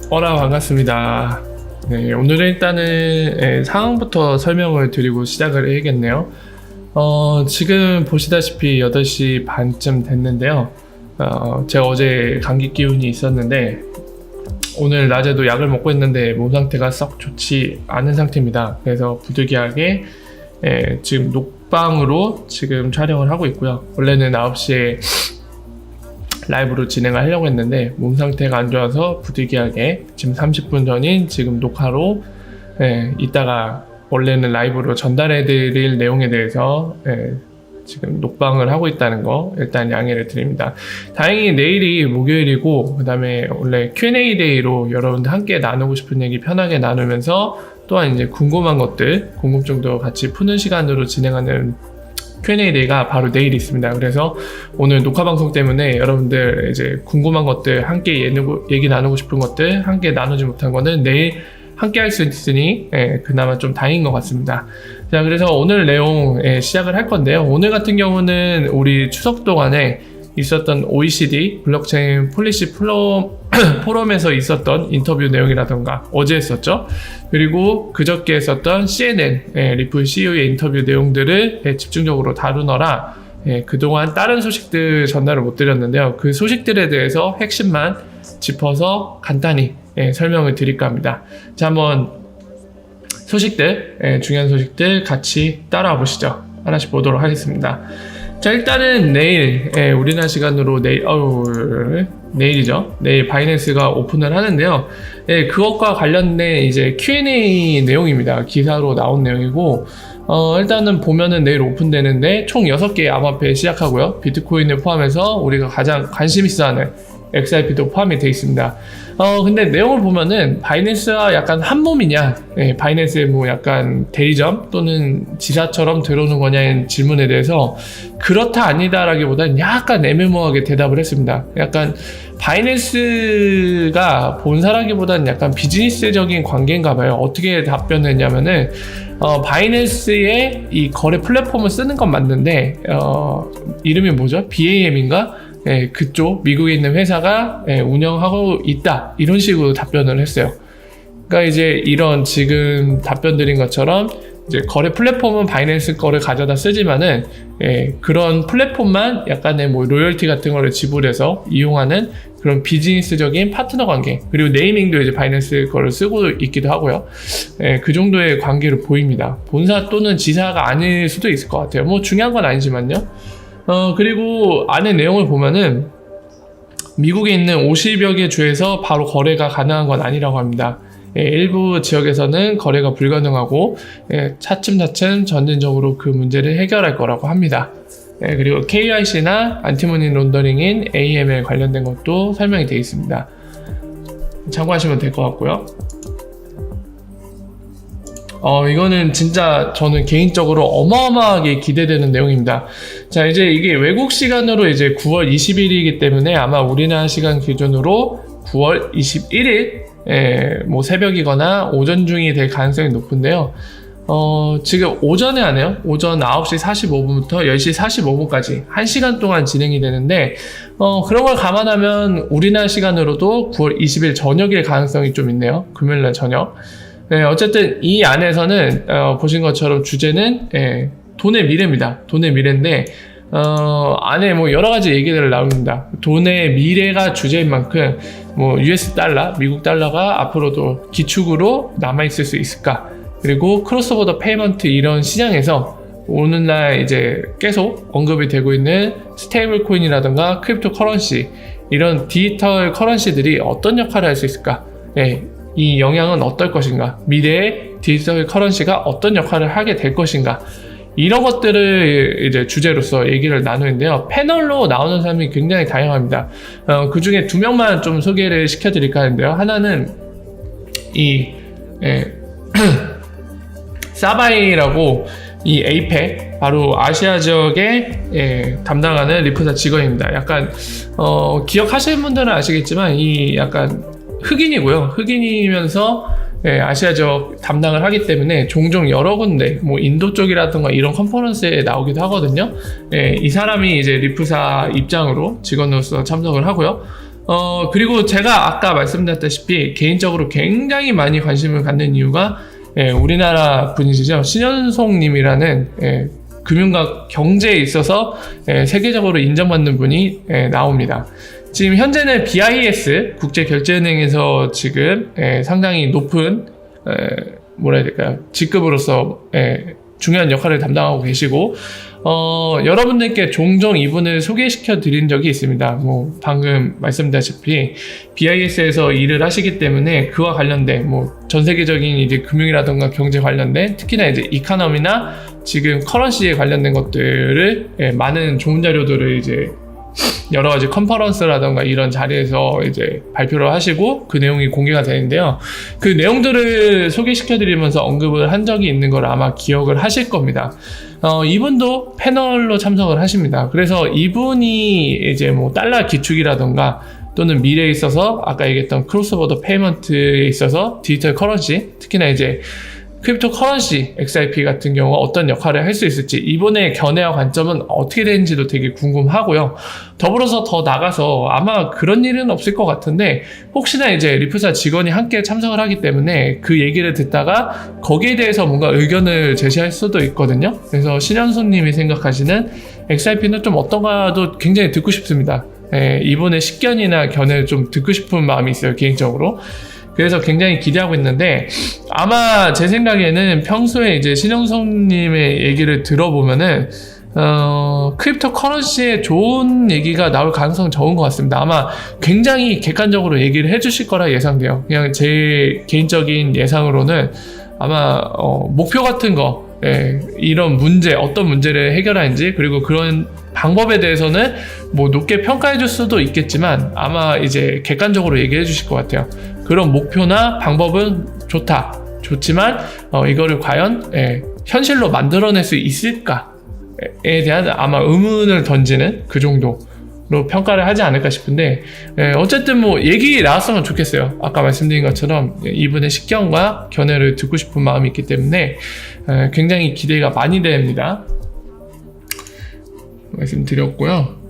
반갑습니다. 네, 오늘은 일단은 상황부터 설명을 드리고 시작을 해야겠네요. 지금 보시다시피 8시 반쯤 됐는데요. 제가 어제 감기 기운이 있었는데 오늘 낮에도 약을 먹고 있는데 몸 상태가 썩 좋지 않은 상태입니다. 그래서 부득이하게 지금 녹방으로 지금 촬영을 하고 있고요. 원래는 9시에 라이브로 진행을 하려고 했는데 몸 상태가 안 좋아서 부득이하게 지금 30분 전인 지금 녹화로 이따가 원래는 라이브로 전달해 드릴 내용에 대해서 지금 녹방을 하고 있다는 거 일단 양해를 드립니다. 다행히 내일이 목요일이고 그 다음에 원래 Q&A 데이로 여러분들 함께 나누고 싶은 얘기 편하게 나누면서 또한 이제 궁금한 것들 궁금증도 같이 푸는 시간으로 진행하는 Q&A 데이가 바로 내일 있습니다. 그래서 오늘 녹화 방송 때문에 여러분들 이제 궁금한 것들 함께 얘기 나누고 싶은 것들 함께 나누지 못한 거는 내일 함께 할 수 있으니 그나마 좀 다행인 것 같습니다. 자, 그래서 오늘 내용 시작을 할 건데요. 오늘 같은 경우는 우리 추석 동안에 있었던 OECD 블록체인 폴리시 포럼에서 있었던 인터뷰 내용이라던가 어제 했었죠. 그리고 그저께 했었던 CNN 리플 CEO의 인터뷰 내용들을 집중적으로 다루느라 그동안 다른 소식들 전달을 못 드렸는데요. 그 소식들에 대해서 핵심만 짚어서 간단히 설명을 드릴까 합니다. 자, 한번 소식들 중요한 소식들 같이 따라와 보시죠. 하나씩 보도록 하겠습니다. 자, 일단은 내일 우리나라 시간으로 내일이죠. 내일 바이낸스가 오픈을 하는데요. 그것과 관련된 이제 Q&A 내용입니다. 기사로 나온 내용이고 일단은 보면은 내일 오픈되는데 총 6개의 암호화폐 시작하고요. 비트코인을 포함해서 우리가 가장 관심 있어하는 XRP도 포함이 되어 있습니다. 근데 내용을 보면은 바이낸스와 약간 한 몸이냐, 바이낸스의 뭐 약간 대리점 또는 지사처럼 들어오는 거냐의 질문에 대해서 그렇다 아니다라기보다는 약간 애매모호하게 대답을 했습니다. 약간 바이낸스가 본사라기보다는 약간 비즈니스적인 관계인가 봐요. 어떻게 답변을 했냐면은 바이낸스의 이 거래 플랫폼을 쓰는 건 맞는데 이름이 뭐죠? BAM인가? 그쪽 미국에 있는 회사가 운영하고 있다 이런 식으로 답변을 했어요. 그러니까 이제 이런 지금 답변 드린 것처럼 이제 거래 플랫폼은 바이낸스 거를 가져다 쓰지만은 그런 플랫폼만 약간의 뭐 로열티 같은 거를 지불해서 이용하는 그런 비즈니스적인 파트너 관계, 그리고 네이밍도 이제 바이낸스 거를 쓰고 있기도 하고요. 그 정도의 관계를 보입니다. 본사 또는 지사가 아닐 수도 있을 것 같아요. 뭐 중요한 건 아니지만요. 그리고 안에 내용을 보면은 미국에 있는 50여 개 주에서 바로 거래가 가능한 건 아니라고 합니다. 일부 지역에서는 거래가 불가능하고 차츰차츰 점진적으로 그 문제를 해결할 거라고 합니다. 그리고 KYC나 안티머니 론더링인 AML 관련된 것도 설명이 되어 있습니다. 참고하시면 될 것 같고요. 이거는 진짜 저는 개인적으로 어마어마하게 기대되는 내용입니다. 자, 이제 이게 외국 시간으로 이제 9월 20일이기 때문에 아마 우리나라 시간 기준으로 9월 21일 뭐 새벽이거나 오전 중이 될 가능성이 높은데요. 지금 오전에 하네요. 오전 9시 45분부터 10시 45분까지 1시간 동안 진행이 되는데 그런 걸 감안하면 우리나라 시간으로도 9월 20일 저녁일 가능성이 좀 있네요. 금요일날 저녁. 어쨌든 이 안에서는 보신 것처럼 주제는 돈의 미래입니다. 돈의 미래인데 안에 뭐 여러 가지 얘기들을 나옵니다. 돈의 미래가 주제인 만큼 뭐 US 달러, 미국 달러가 앞으로도 기축으로 남아있을 수 있을까? 그리고 크로스보더 페이먼트 이런 시장에서 오늘날 이제 계속 언급이 되고 있는 스테이블 코인이라든가 크립토 커런시 이런 디지털 커런시들이 어떤 역할을 할 수 있을까? 이 영향은 어떨 것인가? 미래의 디지털 커런시가 어떤 역할을 하게 될 것인가? 이런 것들을 이제 주제로서 얘기를 나누는데요. 패널로 나오는 사람이 굉장히 다양합니다. 그 중에 2명만 좀 소개를 시켜드릴까 하는데요. 하나는 이 사바이라고 이 에이펙 바로 아시아 지역에 담당하는 리프사 직원입니다. 약간 기억하시는 분들은 아시겠지만 이 약간 흑인이고요. 흑인이면서 아시아 지역 담당을 하기 때문에 종종 여러 군데 뭐 인도 쪽이라든가 이런 컨퍼런스에 나오기도 하거든요. 이 사람이 이제 리프사 입장으로 직원으로서 참석을 하고요. 그리고 제가 아까 말씀드렸다시피 개인적으로 굉장히 많이 관심을 갖는 이유가 우리나라 분이시죠. 신현송 님이라는 금융과 경제에 있어서 세계적으로 인정받는 분이 나옵니다. 지금 현재는 BIS 국제결제은행에서 지금 상당히 높은 뭐라 해야 될까요? 직급으로서 중요한 역할을 담당하고 계시고 여러분들께 종종 이분을 소개시켜 드린 적이 있습니다. 뭐 방금 말씀드렸다시피 BIS에서 일을 하시기 때문에 그와 관련된 뭐 전 세계적인 이제 금융이라던가 경제 관련된 특히나 이제 이카노미나 지금 커런시에 관련된 것들을 많은 좋은 자료들을 이제 여러 가지 컨퍼런스라던가 이런 자리에서 이제 발표를 하시고 그 내용이 공개가 되는데요. 그 내용들을 소개시켜드리면서 언급을 한 적이 있는 걸 아마 기억을 하실 겁니다. 이분도 패널로 참석을 하십니다. 그래서 이분이 이제 뭐 달러 기축이라던가 또는 미래에 있어서 아까 얘기했던 크로스보더 페이먼트에 있어서 디지털 커런시, 특히나 이제 크립토 커런시 XRP 같은 경우 어떤 역할을 할 수 있을지 이번의 견해와 관점은 어떻게 되는지도 되게 궁금하고요. 더불어서 더 나가서 아마 그런 일은 없을 것 같은데 혹시나 이제 리프사 직원이 함께 참석을 하기 때문에 그 얘기를 듣다가 거기에 대해서 뭔가 의견을 제시할 수도 있거든요. 그래서 신현수님이 생각하시는 XRP는 좀 어떤가도 굉장히 듣고 싶습니다. 이번에 식견이나 견해를 좀 듣고 싶은 마음이 있어요, 개인적으로. 그래서 굉장히 기대하고 있는데 아마 제 생각에는 평소에 이제 신영성님의 얘기를 들어보면은 크립토 커런시에 좋은 얘기가 나올 가능성은 적은 것 같습니다. 아마 굉장히 객관적으로 얘기를 해주실 거라 예상돼요. 그냥 제 개인적인 예상으로는 아마 목표 같은 거 이런 문제, 어떤 문제를 해결하는지 그리고 그런 방법에 대해서는 뭐 높게 평가해 줄 수도 있겠지만 아마 이제 객관적으로 얘기해 주실 것 같아요. 그런 목표나 방법은 좋지만 이거를 과연 현실로 만들어낼 수 있을까에 대한 아마 의문을 던지는 그 정도로 평가를 하지 않을까 싶은데 어쨌든 뭐 얘기 나왔으면 좋겠어요. 아까 말씀드린 것처럼 이분의 식견과 견해를 듣고 싶은 마음이 있기 때문에 굉장히 기대가 많이 됩니다. 말씀드렸고요.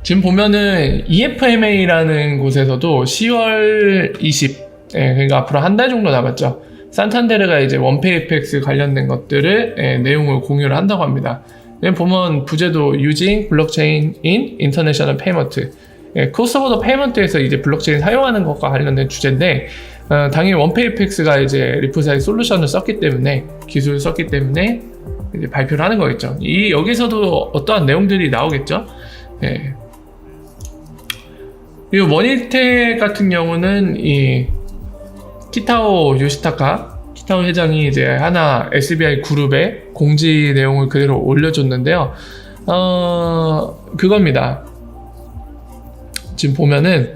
지금 보면은 EFMA라는 곳에서도 10월 20, 그러니까 앞으로 한 달 정도 남았죠. 산탄데르가 이제 원페이펙스 관련된 것들을 내용을 공유를 한다고 합니다. 보면 부제도 Using Blockchain in International Payment, 크로스보더 페이먼트에서 이제 블록체인 사용하는 것과 관련된 주제인데 당연히 원페이펙스가 이제 리프사의 솔루션을 썼기 때문에 기술을 썼기 때문에 이제 발표를 하는 거겠죠. 여기서도 어떠한 내용들이 나오겠죠. 그리고 머니텍 같은 경우는 이 키타오 회장이 이제 하나 SBI 그룹에 공지 내용을 그대로 올려줬는데요. 그겁니다. 지금 보면은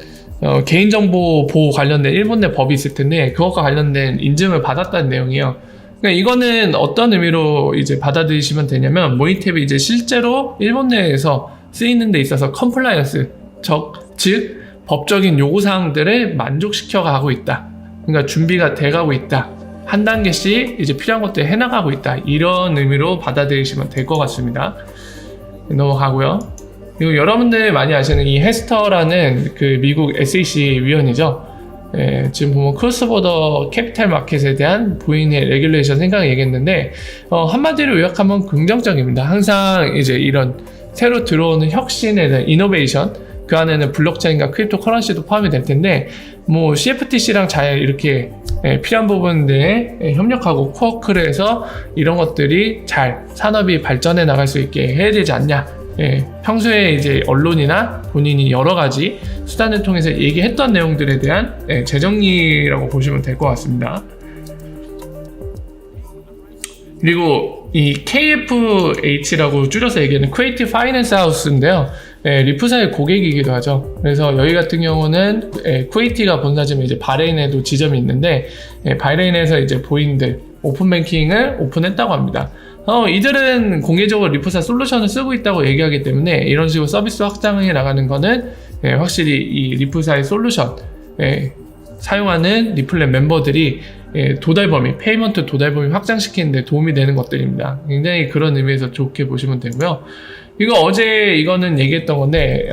개인정보 보호 관련된 일본 내 법이 있을 텐데 그것과 관련된 인증을 받았다는 내용이에요. 그러니까 이거는 어떤 의미로 이제 받아들이시면 되냐면 모니탭이 이제 실제로 일본 내에서 쓰이는 데 있어서 컴플라이언스, 즉 법적인 요구사항들을 만족시켜 가고 있다. 그러니까 준비가 돼가고 있다. 한 단계씩 이제 필요한 것들 해나가고 있다. 이런 의미로 받아들이시면 될 것 같습니다. 넘어가고요. 그리고 여러분들 많이 아시는 이 헤스터라는 그 미국 SEC 위원이죠. 지금 보면 크로스보더 캐피탈 마켓에 대한 보이는 레귤레이션 생각을 얘기했는데 한마디로 요약하면 긍정적입니다. 항상 이제 이런 새로 들어오는 혁신에 대한 이노베이션, 그 안에는 블록체인과 크립토 커런시도 포함이 될 텐데 뭐 CFTC랑 잘 이렇게 필요한 부분들에 협력하고 코워크를 해서 이런 것들이 잘 산업이 발전해 나갈 수 있게 해야 되지 않냐. 평소에 이제 언론이나 본인이 여러 가지 수단을 통해서 얘기했던 내용들에 대한 재정리라고 보시면 될 것 같습니다. 그리고 이 KFH라고 줄여서 얘기하는 Creative Finance House인데요. 리프사의 고객이기도 하죠. 그래서 여기 같은 경우는 쿠웨이티가 본사지만 이제 바레인에도 지점이 있는데 바레인에서 이제 보인들 오픈뱅킹을 오픈했다고 합니다. 이들은 공개적으로 리프사 솔루션을 쓰고 있다고 얘기하기 때문에 이런 식으로 서비스 확장해 나가는 거는 확실히 이 리프사의 솔루션 사용하는 리플렛 멤버들이 도달 범위, 페이먼트 도달 범위 확장시키는 데 도움이 되는 것들입니다. 굉장히 그런 의미에서 좋게 보시면 되고요. 이거는 얘기했던 건데,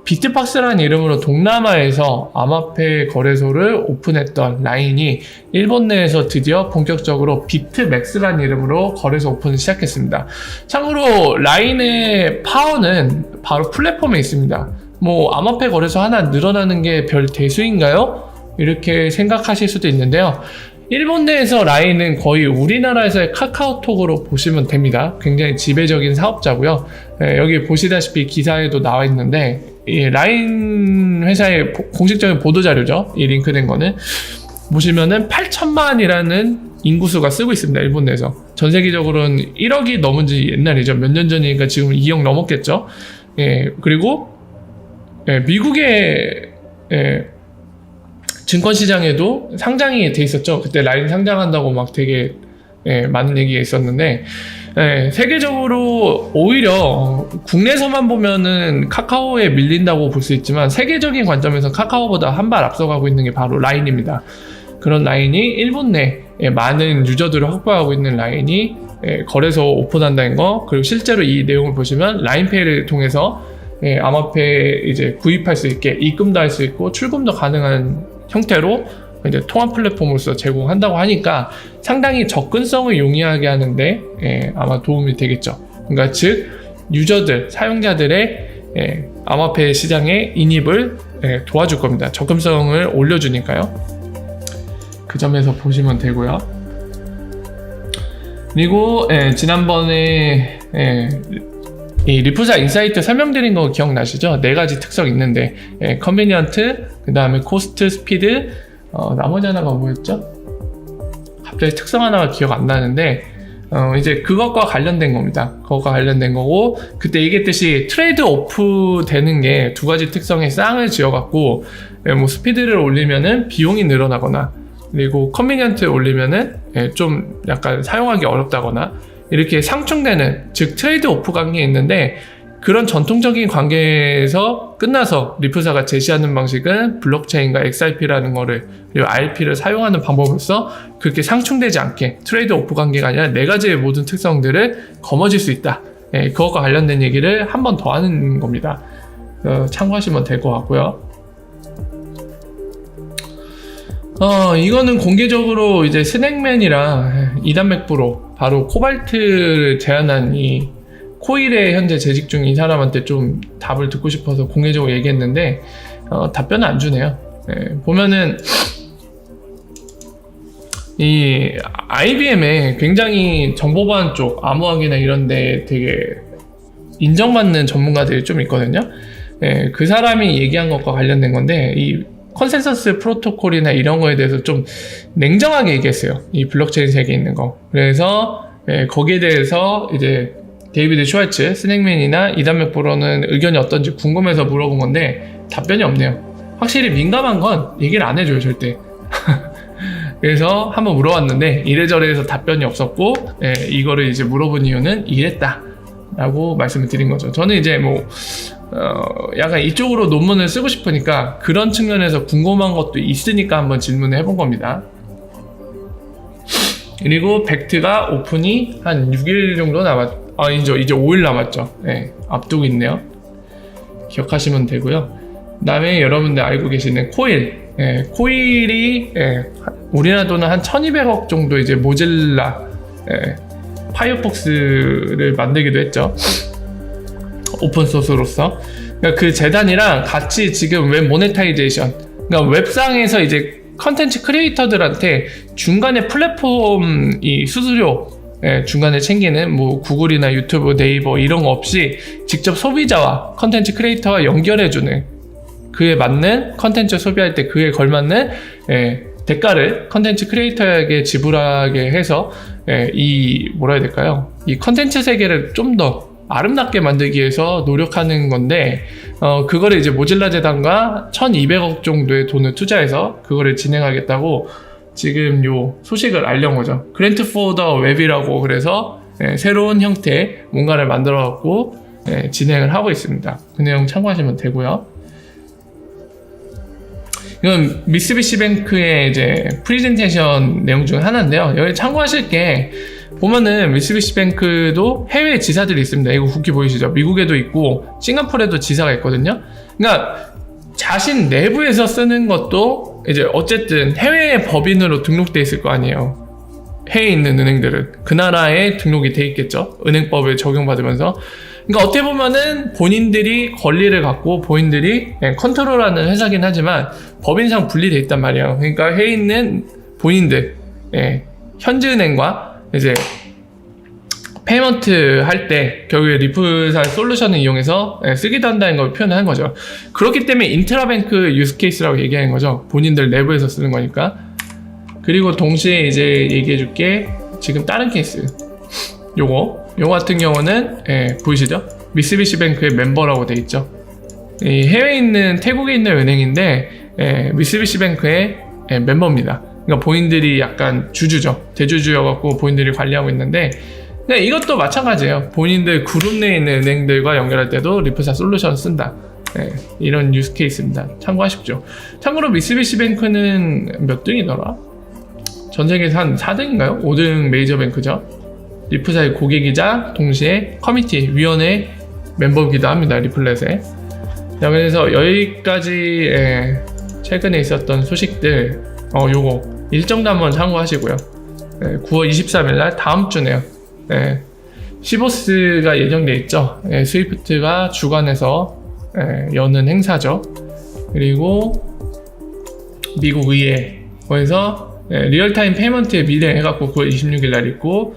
비트박스라는 이름으로 동남아에서 암호화폐 거래소를 오픈했던 라인이 일본 내에서 드디어 본격적으로 비트맥스라는 이름으로 거래소 오픈을 시작했습니다. 참고로 라인의 파워는 바로 플랫폼에 있습니다. 뭐 암호화폐 거래소 하나 늘어나는 게 별 대수인가요? 이렇게 생각하실 수도 있는데요. 일본 내에서 라인은 거의 우리나라에서의 카카오톡으로 보시면 됩니다. 굉장히 지배적인 사업자고요. 여기 보시다시피 기사에도 나와 있는데 이 라인 회사의 공식적인 보도자료죠. 이 링크된 거는 보시면은 8천만이라는 인구수가 쓰고 있습니다. 일본 내에서. 전 세계적으로는 1억이 넘은 지 옛날이죠. 몇 년 전이니까 지금 2억 넘었겠죠. 그리고 미국의 증권시장에도 상장이 돼 있었죠. 그때 라인 상장한다고 막 되게 많은 얘기가 있었는데 세계적으로 오히려 국내에서만 보면은 카카오에 밀린다고 볼 수 있지만 세계적인 관점에서 카카오보다 한 발 앞서가고 있는 게 바로 라인입니다. 그런 라인이 일본 내 많은 유저들을 확보하고 있는 라인이 거래소 오픈한다는 거, 그리고 실제로 이 내용을 보시면 라인페이를 통해서 암호화폐 이제 구입할 수 있게 입금도 할 수 있고 출금도 가능한 형태로 이제 통합 플랫폼으로서 제공한다고 하니까 상당히 접근성을 용이하게 하는데 아마 도움이 되겠죠. 그러니까 즉 유저들, 사용자들의 암호화폐 시장의 인입을 도와줄 겁니다. 접근성을 올려주니까요. 그 점에서 보시면 되고요. 그리고 지난번에 이 리프사 인사이트 설명드린 거 기억나시죠? 4가지 특성 있는데 컨비니언트, 그 다음에 코스트, 스피드, 나머지 하나가 뭐였죠? 갑자기 특성 하나가 기억 안 나는데 이제 그것과 관련된 겁니다. 그것과 관련된 거고, 그때 얘기했듯이 트레이드 오프 되는 게 2가지 특성의 쌍을 지어갖고 뭐 스피드를 올리면은 비용이 늘어나거나, 그리고 컨비니언트 올리면은 좀 약간 사용하기 어렵다거나 이렇게 상충되는, 즉 트레이드 오프 관계에 있는데, 그런 전통적인 관계에서 끝나서 리프사가 제시하는 방식은 블록체인과 XRP라는 거를, 그리고 RP를 사용하는 방법으로서 그렇게 상충되지 않게 트레이드 오프 관계가 아니라 4가지의 모든 특성들을 거머쥘 수 있다. 그것과 관련된 얘기를 한 번 더 하는 겁니다. 참고하시면 될 것 같고요. 이거는 공개적으로 이제 스낵맨이랑 이단맥부로 바로 코발트를 제안한 이 코일에 현재 재직 중인 사람한테 좀 답을 듣고 싶어서 공개적으로 얘기했는데 답변을 안 주네요. 보면은 이 IBM에 굉장히 정보보안 쪽, 암호학이나 이런 데 되게 인정받는 전문가들이 좀 있거든요. 그 사람이 얘기한 것과 관련된 건데, 이 컨센서스 프로토콜이나 이런 거에 대해서 좀 냉정하게 얘기했어요. 이 블록체인 세계에 있는 거. 그래서 거기에 대해서 이제 데이비드 슈왈츠, 스낵맨이나 이단맥부로는 의견이 어떤지 궁금해서 물어본 건데 답변이 없네요. 확실히 민감한 건 얘기를 안 해줘요, 절대. 그래서 한번 물어봤는데 이래저래 해서 답변이 없었고, 이거를 이제 물어본 이유는 이랬다 라고 말씀을 드린 거죠. 저는 이제 뭐 약간 이쪽으로 논문을 쓰고 싶으니까 그런 측면에서 궁금한 것도 있으니까 한번 질문을 해본 겁니다. 그리고 벡트가 오픈이 한 6일 정도 이제 5일 남았죠. 앞두고 있네요. 기억하시면 되고요. 그 다음에 여러분들 알고 계시는 코일. 코일이 우리나라 돈은 한 1200억 정도 이제 모질라 파이어폭스를 만들기도 했죠. 오픈소스로서. 그러니까 그 재단이랑 같이 지금 웹 모네타이제이션, 그러니까 웹상에서 이제 컨텐츠 크리에이터들한테 중간에 플랫폼 이 수수료 중간에 챙기는 뭐 구글이나 유튜브, 네이버 이런 거 없이 직접 소비자와 컨텐츠 크리에이터와 연결해주는, 그에 맞는 컨텐츠 소비할 때 그에 걸맞는 대가를 컨텐츠 크리에이터에게 지불하게 해서 이 뭐라 해야 될까요? 이 컨텐츠 세계를 좀 더 아름답게 만들기 위해서 노력하는 건데, 그거를 이제 모질라 재단과 1200억 정도의 돈을 투자해서 그거를 진행하겠다고 지금 요 소식을 알려온 거죠. 그랜트 포 더 웹이라고, 그래서 새로운 형태의 뭔가를 만들어 갖고 진행을 하고 있습니다. 그 내용 참고하시면 되고요. 이건 미쓰비시뱅크의 이제 프레젠테이션 내용 중 하나인데요. 여기 참고하실 게 보면은 미쓰비시뱅크도 해외 지사들이 있습니다. 이거 국기 보이시죠? 미국에도 있고 싱가포르에도 지사가 있거든요. 그러니까 자신 내부에서 쓰는 것도 이제 어쨌든 해외 법인으로 등록돼 있을 거 아니에요. 해외에 있는 은행들은 그 나라에 등록이 돼 있겠죠. 은행법을 적용받으면서. 그러니까 어떻게 보면은 본인들이 권리를 갖고 본인들이 컨트롤하는 회사긴 하지만 법인상 분리돼 있단 말이에요. 그러니까 해외에 있는 본인들, 현지은행과 이제 페이먼트 할 때 결국에 리플사 솔루션을 이용해서 쓰기도 한다는 걸 표현하는 거죠. 그렇기 때문에 인트라뱅크 유스 케이스라고 얘기하는 거죠. 본인들 내부에서 쓰는 거니까. 그리고 동시에 이제 얘기해 줄게 지금 다른 케이스 요거 같은 경우는 보이시죠? 미쓰비시뱅크의 멤버라고 돼 있죠. 이 해외에 있는 태국에 있는 은행인데 미쓰비시뱅크의 멤버입니다. 그러니까 본인들이 약간 주주죠. 대주주여갖고 본인들이 관리하고 있는데 이것도 마찬가지예요. 본인들 그룹 내에 있는 은행들과 연결할 때도 리플사 솔루션 쓴다. 이런 유스 케이스입니다. 참고하십시오. 참고로 미쓰비시뱅크는 몇 등이더라? 전 세계에서 한 4등인가요? 5등 메이저 뱅크죠. 리플사의 고객이자 동시에 커미티 위원회 멤버이기도 합니다. 리플렛에. 자, 그래서 여기까지 최근에 있었던 소식들 요거 일정도 한번 참고하시고요. 9월 23일 날 다음 주네요. 시보스가 예정돼 있죠. 스위프트가 주관해서 여는 행사죠. 그리고 미국 의회에서 리얼타임 페이먼트의 미래 해갖고 9월 26일 날 있고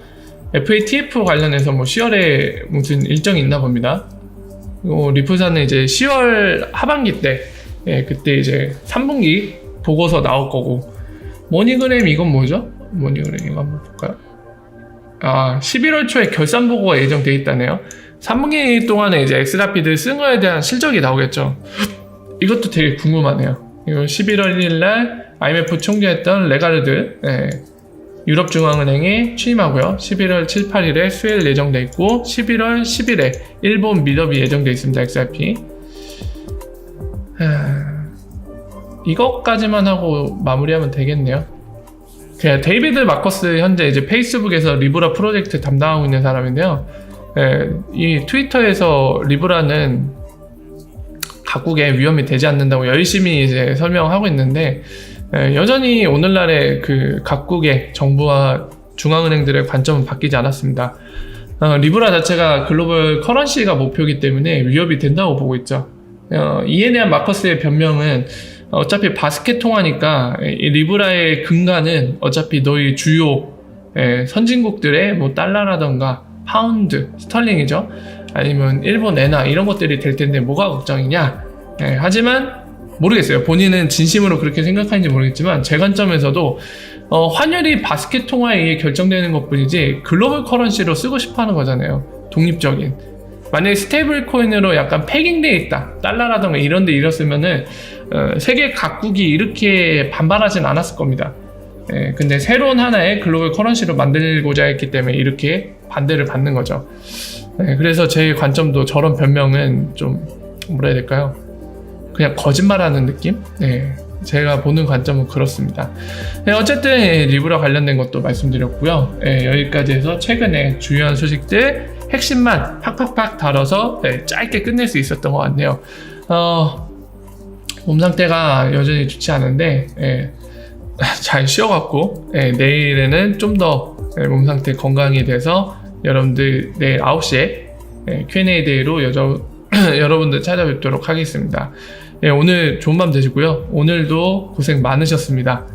FATF 관련해서 뭐 10월에 무슨 일정이 있나 봅니다. 그리고 리플사는 이제 10월 하반기 때 그때 이제 3분기 보고서 나올 거고 머니그램 이건 뭐죠? 머니그램 이거 한번 볼까요? 11월 초에 결산 보고가 예정돼 있다네요. 3분기 동안에 이제 엑스라피드 쓴 거에 대한 실적이 나오겠죠. 이것도 되게 궁금하네요. 이거 11월 1일 날 IMF 총재였던 레가르드 유럽중앙은행에 취임하고요. 11월 7, 8일에 수혜를 예정돼 있고 11월 10일에 일본 미더비 예정돼 있습니다. XRP 이것까지만 하고 마무리하면 되겠네요. 데이비드 마커스 현재 이제 페이스북에서 리브라 프로젝트 담당하고 있는 사람인데요. 이 트위터에서 리브라는 각국에 위험이 되지 않는다고 열심히 이제 설명하고 있는데 여전히 오늘날의 그 각국의 정부와 중앙은행들의 관점은 바뀌지 않았습니다. 리브라 자체가 글로벌 커런시가 목표이기 때문에 위협이 된다고 보고 있죠. 이에 대한 마커스의 변명은 어차피 바스켓 통화니까 이 리브라의 근간은 어차피 너희 주요 선진국들의 뭐 달러라던가 파운드, 스털링이죠. 아니면 일본 엔화 이런 것들이 될 텐데 뭐가 걱정이냐. 하지만 모르겠어요. 본인은 진심으로 그렇게 생각하는지 모르겠지만 제 관점에서도 환율이 바스켓 통화에 의해 결정되는 것뿐이지 글로벌 커런시로 쓰고 싶어 하는 거잖아요. 독립적인. 만약에 스테이블 코인으로 약간 패깅되어 있다. 달러라던가 이런 데 이랬으면은 세계 각국이 이렇게 반발하진 않았을 겁니다. 근데 새로운 하나의 글로벌 커런시로 만들고자 했기 때문에 이렇게 반대를 받는 거죠. 그래서 제 관점도 저런 변명은 좀 뭐라 해야 될까요? 그냥 거짓말하는 느낌? 제가 보는 관점은 그렇습니다. 어쨌든 리브라 관련된 것도 말씀드렸고요. 여기까지 해서 최근에 중요한 소식들 핵심만 팍팍팍 다뤄서 짧게 끝낼 수 있었던 것 같네요. 몸 상태가 여전히 좋지 않은데 잘 쉬어갖고 내일에는 좀 더 몸 상태 건강이 돼서 여러분들 내일 9시에 Q&A 데이로 여러분들 찾아뵙도록 하겠습니다. 오늘 좋은 밤 되시고요. 오늘도 고생 많으셨습니다.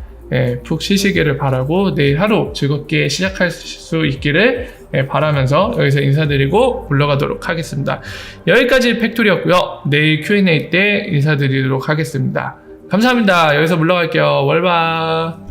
푹 쉬시기를 바라고 내일 하루 즐겁게 시작할 수 있기를 바라면서 여기서 인사드리고 물러가도록 하겠습니다. 여기까지 팩토리였고요. 내일 Q&A 때 인사드리도록 하겠습니다. 감사합니다. 여기서 물러갈게요. 월바.